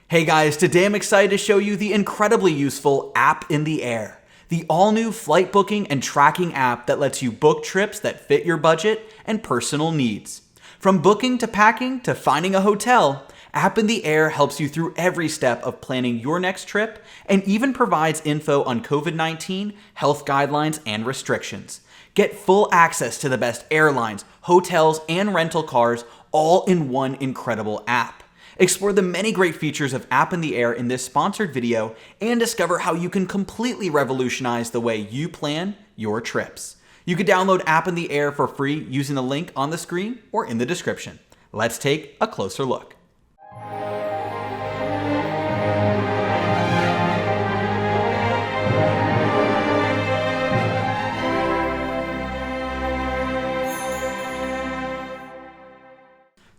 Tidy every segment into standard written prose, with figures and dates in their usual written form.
Hey guys, today I'm excited to show you the incredibly useful App in the Air, the all-new flight booking and tracking app that lets you book trips that fit your budget and personal needs. From booking to packing to finding a hotel, App in the Air helps you through every step of planning your next trip and even provides info on COVID-19, health guidelines, and restrictions. Get full access to the best airlines, hotels, and rental cars all in one incredible app. Explore the many great features of App in the Air in this sponsored video and discover how you can completely revolutionize the way you plan your trips. You can download App in the Air for free using the link on the screen or in the description. Let's take a closer look.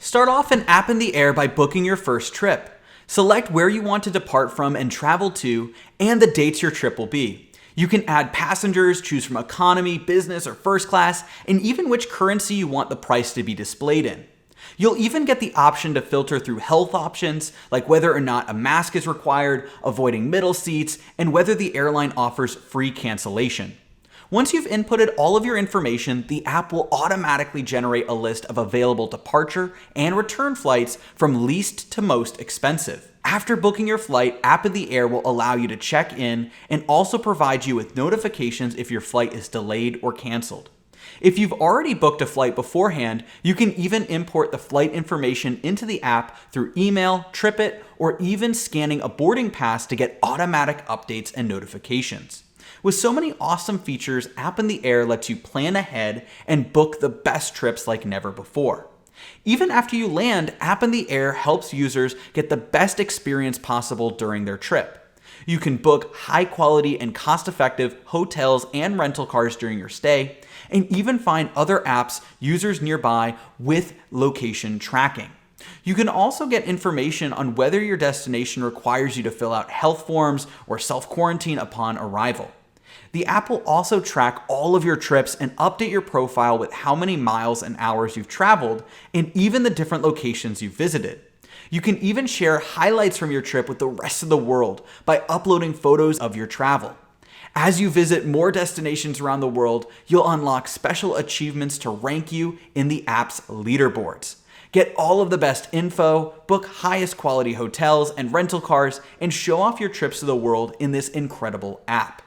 Start off an App in the Air by booking your first trip. Select where you want to depart from and travel to, and the dates your trip will be. You can add passengers, choose from economy, business, or first class, and even which currency you want the price to be displayed in. You'll even get the option to filter through health options, like whether or not a mask is required, avoiding middle seats, and whether the airline offers free cancellation. Once you've inputted all of your information, the app will automatically generate a list of available departure and return flights from least to most expensive. After booking your flight, App in the Air will allow you to check in and also provide you with notifications if your flight is delayed or canceled. If you've already booked a flight beforehand, you can even import the flight information into the app through email, TripIt, or even scanning a boarding pass to get automatic updates and notifications. With so many awesome features, App in the Air lets you plan ahead and book the best trips like never before. Even after you land, App in the Air helps users get the best experience possible during their trip. You can book high quality and cost-effective hotels and rental cars during your stay, and even find other apps users nearby with location tracking. You can also get information on whether your destination requires you to fill out health forms or self-quarantine upon arrival. The app will also track all of your trips and update your profile with how many miles and hours you've traveled and even the different locations you've visited. You can even share highlights from your trip with the rest of the world by uploading photos of your travel. As you visit more destinations around the world, you'll unlock special achievements to rank you in the app's leaderboards. Get all of the best info, book highest quality hotels and rental cars, and show off your trips to the world in this incredible app.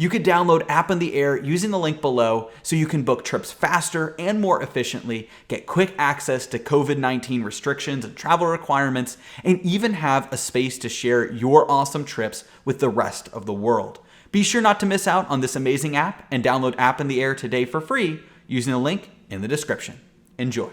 You could download App in the Air using the link below so you can book trips faster and more efficiently, get quick access to COVID-19 restrictions and travel requirements, and even have a space to share your awesome trips with the rest of the world. Be sure not to miss out on this amazing app and download App in the Air today for free using the link in the description. Enjoy.